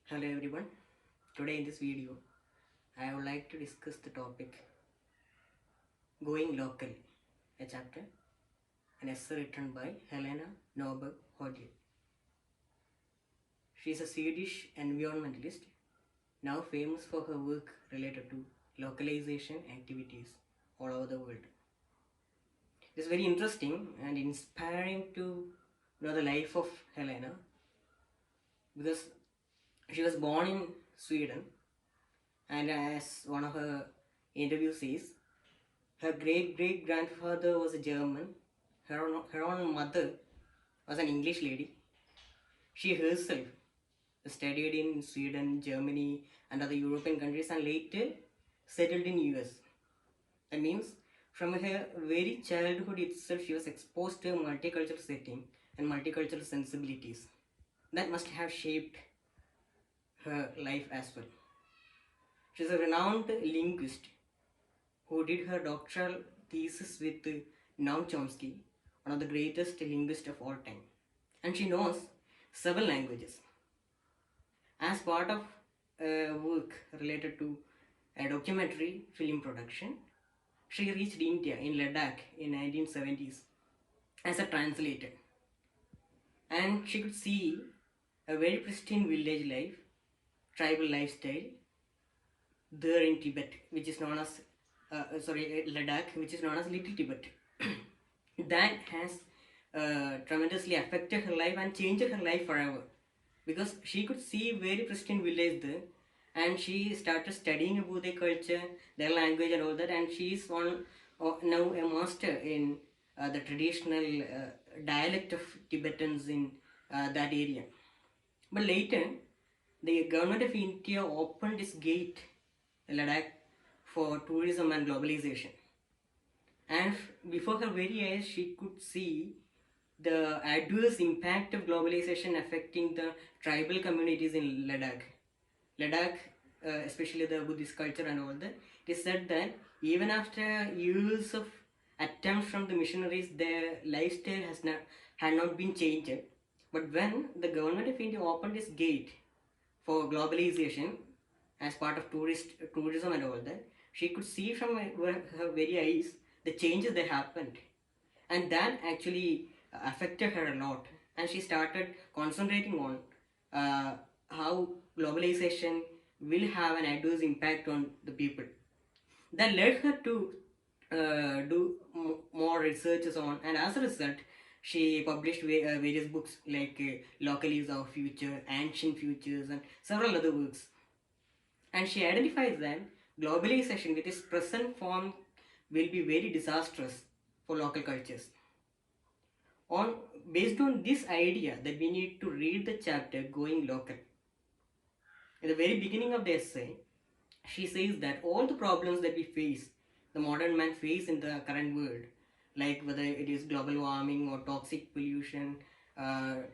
Hello everyone. Today in this video, I would like to discuss the topic Going Local, a chapter, an essay written by Helena Norberg Hodge. She is a Swedish environmentalist, now famous for her work related to localization activities all over the world. It is very interesting and inspiring to know the life of Helena because she was born in Sweden, and as one of her interviews says, her great great grandfather was a German. Her own mother was an English lady. She herself studied in Sweden, Germany, and other European countries and later settled in US. That means from her very childhood itself, she was exposed to a multicultural setting and multicultural sensibilities. That must have shaped her life as well. She is a renowned linguist who did her doctoral thesis with Noam Chomsky, one of the greatest linguists of all time. And she knows several languages. As part of work related to a documentary film production, she reached India in Ladakh in 1970s as a translator. And she could see a very pristine village life, tribal lifestyle there in Tibet, which is known as Ladakh, which is known as Little Tibet. That has tremendously affected her life and changed her life forever, because she could see very pristine village there, and she started studying about their culture, their language, and all that. And she is now a master in the traditional dialect of Tibetans in that area. But later, the government of India opened its gate, Ladakh, for tourism and globalization. And before her very eyes, she could see the adverse impact of globalization affecting the tribal communities in Ladakh. Ladakh, especially the Buddhist culture and all that, it is said that even after years of attempts from the missionaries, their lifestyle had not been changed. But when the government of India opened its gate for globalization as part of tourism and all that, she could see from her very eyes the changes that happened, and that actually affected her a lot. And she started concentrating on how globalization will have an adverse impact on the people. That led her to do more researches on, and as a result, she published various books like Local is Our Future, Ancient Futures, and several other works. And she identifies that globalization with its present form will be very disastrous for local cultures. Based on this idea that we need to read the chapter Going Local. At the very beginning of the essay, she says that all the problems that we face, the modern man face in the current world, like whether it is global warming or toxic pollution,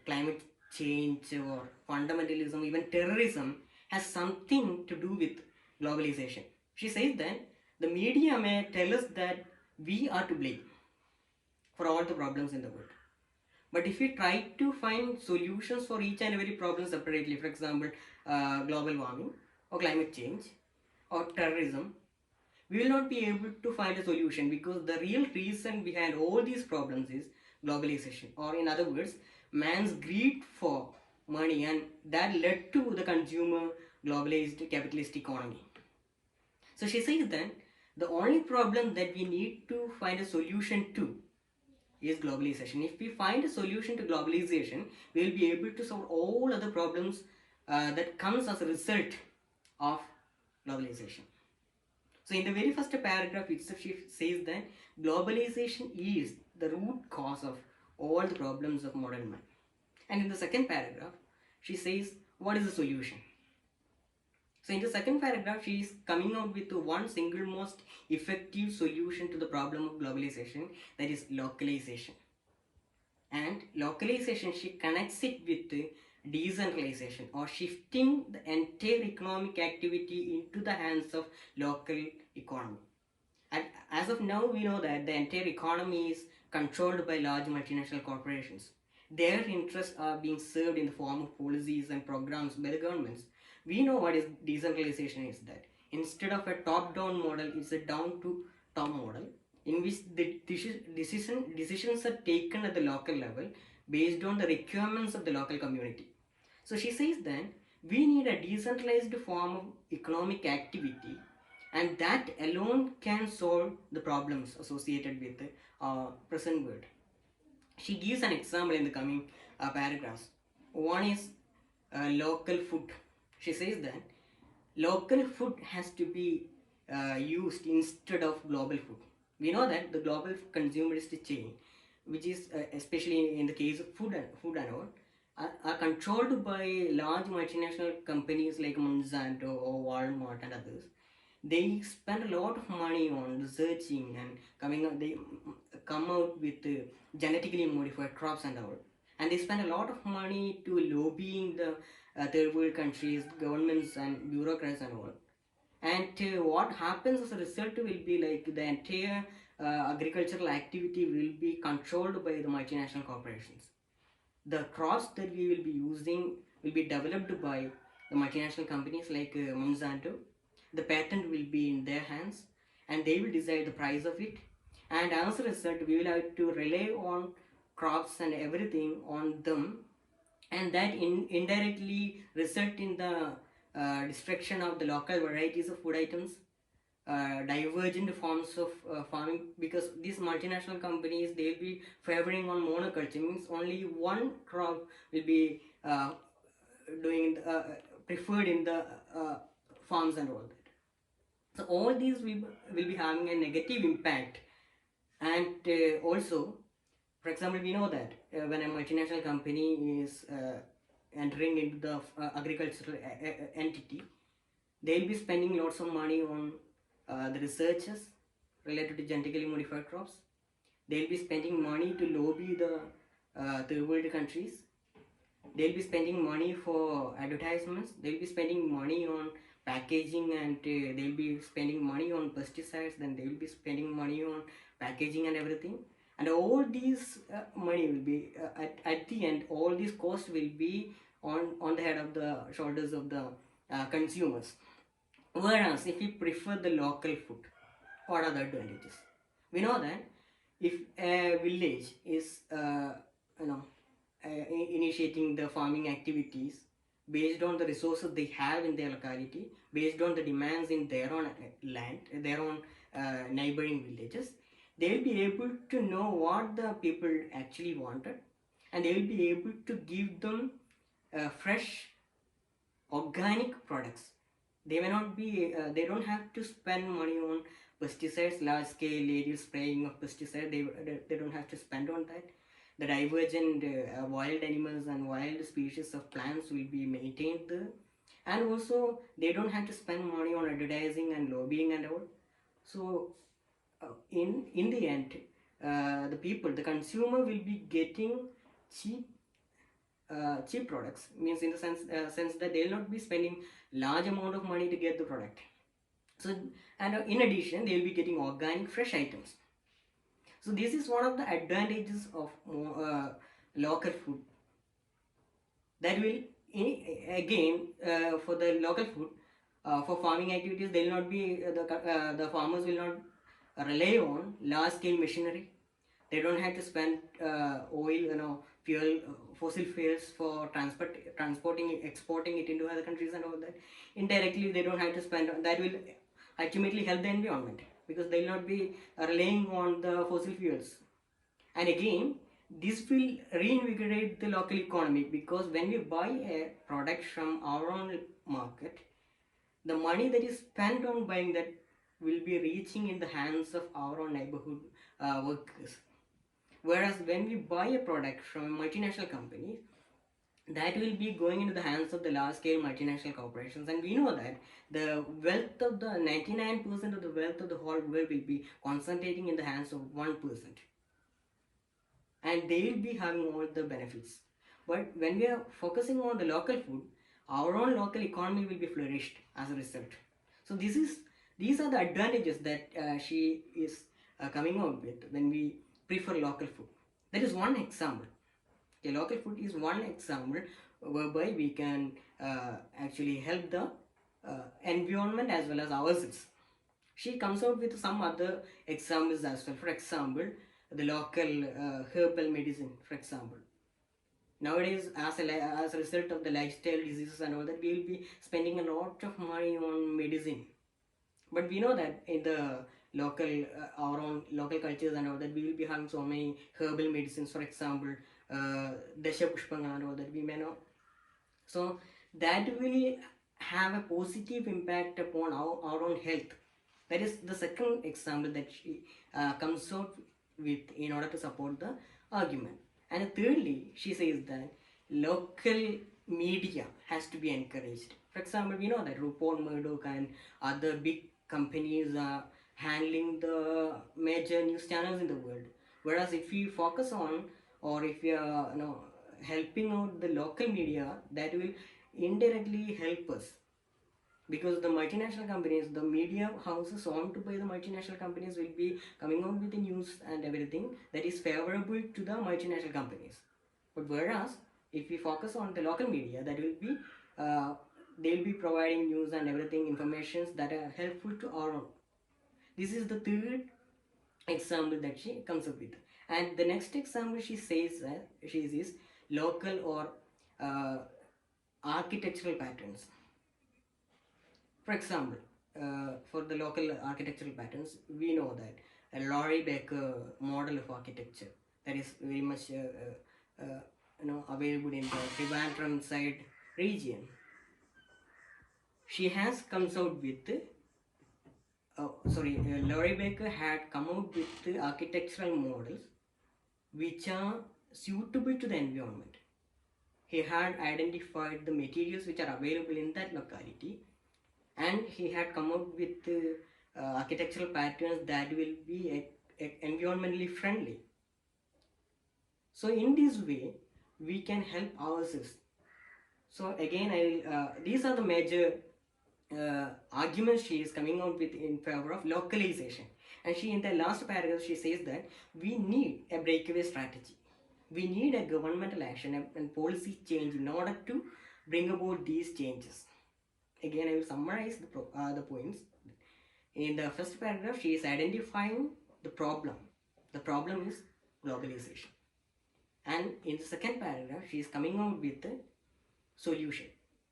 climate change or fundamentalism, even terrorism, has something to do with globalization. She says that the media may tell us that we are to blame for all the problems in the world. But if we try to find solutions for each and every problem separately, for example, global warming or climate change or terrorism, we will not be able to find a solution, because the real reason behind all these problems is globalization, or in other words, man's greed for money, and that led to the consumer globalized capitalist economy. So she says that the only problem that we need to find a solution to is globalization. If we find a solution to globalization, we will be able to solve all other problems that comes as a result of globalization. So in the very first paragraph itself, she says that globalization is the root cause of all the problems of modern man. And in the second paragraph, she says, what is the solution? So in the second paragraph, she is coming out with one single most effective solution to the problem of globalization, that is localization. And localization, she connects it with decentralization, or shifting the entire economic activity into the hands of local economy. And as of now, we know that the entire economy is controlled by large multinational corporations. Their interests are being served in the form of policies and programs by the governments. We know what is decentralization is, that instead of a top-down model, it's a down-to-top model in which the decisions are taken at the local level based on the requirements of the local community. So she says that we need a decentralized form of economic activity, and that alone can solve the problems associated with the present world. She gives an example in the coming paragraphs. One is local food. She says that local food has to be used instead of global food. We know that the global consumerist chain, which is especially in the case of food and all, are controlled by large multinational companies like Monsanto or Walmart and others. They spend a lot of money on researching and coming out. They come out with genetically modified crops and all, and they spend a lot of money to lobbying the third world countries, governments, and bureaucrats and all. And what happens as a result will be like the entire agricultural activity will be controlled by the multinational corporations. The crops that we will be using will be developed by the multinational companies like Monsanto. The patent will be in their hands, and they will decide the price of it. And as a result, we will have to rely on crops and everything on them, and that indirectly result in the destruction of the local varieties of food items, divergent forms of farming, because these multinational companies, they'll be favoring on monoculture, means only one crop will be doing preferred in the farms and all that. So all these will be having a negative impact. And also, for example, we know that when a multinational company is entering into the agricultural entity, they'll be spending lots of money on the researchers related to genetically modified crops. They'll be spending money to lobby the third world countries. They'll be spending money for advertisements. They'll be spending money on packaging, and they'll be spending money on pesticides. Then they'll be spending money on packaging and everything. And all these money will be at the end. All these costs will be on the head of the shoulders of the consumers. Whereas if we prefer the local food, what are the advantages? We know that if a village is initiating the farming activities based on the resources they have in their locality, based on the demands in their own land, their own neighboring villages, they will be able to know what the people actually wanted, and they will be able to give them fresh organic products. They may not be they don't have to spend money on pesticides, large scale area spraying of pesticides. They don't have to spend on that. The divergent wild animals and wild species of plants will be maintained there, and also they don't have to spend money on advertising and lobbying and all. So in the end, the consumer will be getting cheap cheap products, means in the sense that they'll not be spending large amount of money to get the product. So, and in addition, they'll be getting organic fresh items. So this is one of the advantages of local food. That will again for the local food, for farming activities, they will not be the farmers will not rely on large scale machinery. They don't have to spend oil, fuel, fossil fuels for transporting, exporting it into other countries and all that. Indirectly, they don't have to spend. That will ultimately help the environment, because they will not be relying on the fossil fuels. And again, this will reinvigorate the local economy, because when we buy a product from our own market, the money that is spent on buying that will be reaching in the hands of our own neighborhood workers. Whereas when we buy a product from a multinational company, that will be going into the hands of the large scale multinational corporations. And we know that the wealth of the 99% of the wealth of the whole world will be concentrating in the hands of 1%. And they will be having all the benefits. But when we are focusing on the local food, our own local economy will be flourished as a result. So these are the advantages that she is coming out with when we prefer local food. That is one example. Okay, local food is one example whereby we can actually help the environment as well as ourselves. She comes out with some other examples as well. For example, the local herbal medicine, for example. Nowadays, as a result of the lifestyle diseases and all that, we will be spending a lot of money on medicine. But we know that in the local, our own local cultures and all that, we will be having so many herbal medicines. For example, Dasha Pushpanga and all that, we may know. So that will have a positive impact upon our own health. That is the second example that she comes out with in order to support the argument. And thirdly, she says that local media has to be encouraged. For example, we know that Rupert Murdoch and other big companies are handling the major news channels in the world. Whereas if we focus on, or if we are helping out the local media, that will indirectly help us, because the multinational companies, the media houses owned by the multinational companies will be coming out with the news and everything that is favorable to the multinational companies. But whereas if we focus on the local media, that will be they'll be providing news and everything, informations that are helpful to our own. This is the third example that she comes up with. And the next example she says she is local or uh, architectural patterns. For example, for the local architectural patterns, we know that a Laurie Baker model of architecture that is very much available in the Trivandrum side region. She has comes out with Laurie Baker had come out with architectural models which are suitable to the environment. He had identified the materials which are available in that locality, and he had come up with architectural patterns that will be environmentally friendly. So in this way, we can help ourselves. So again, these are the major arguments she is coming out with in favor of localization. And she, in the last paragraph, she says that we need a breakaway strategy. We need a governmental action and policy change in order to bring about these changes. Again, I will summarize the points. In the first paragraph, she is identifying the problem. The problem is globalization. And in the second paragraph, she is coming out with a solution.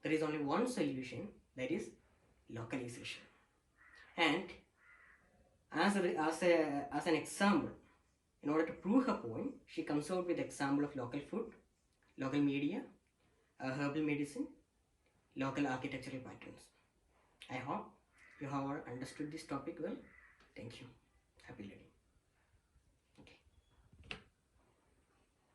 There is only one solution, that is localization. And as an example, in order to prove her point, she comes out with example of local food, local media, herbal medicine, local architectural patterns. I hope you have understood this topic well. Thank you. Happy learning.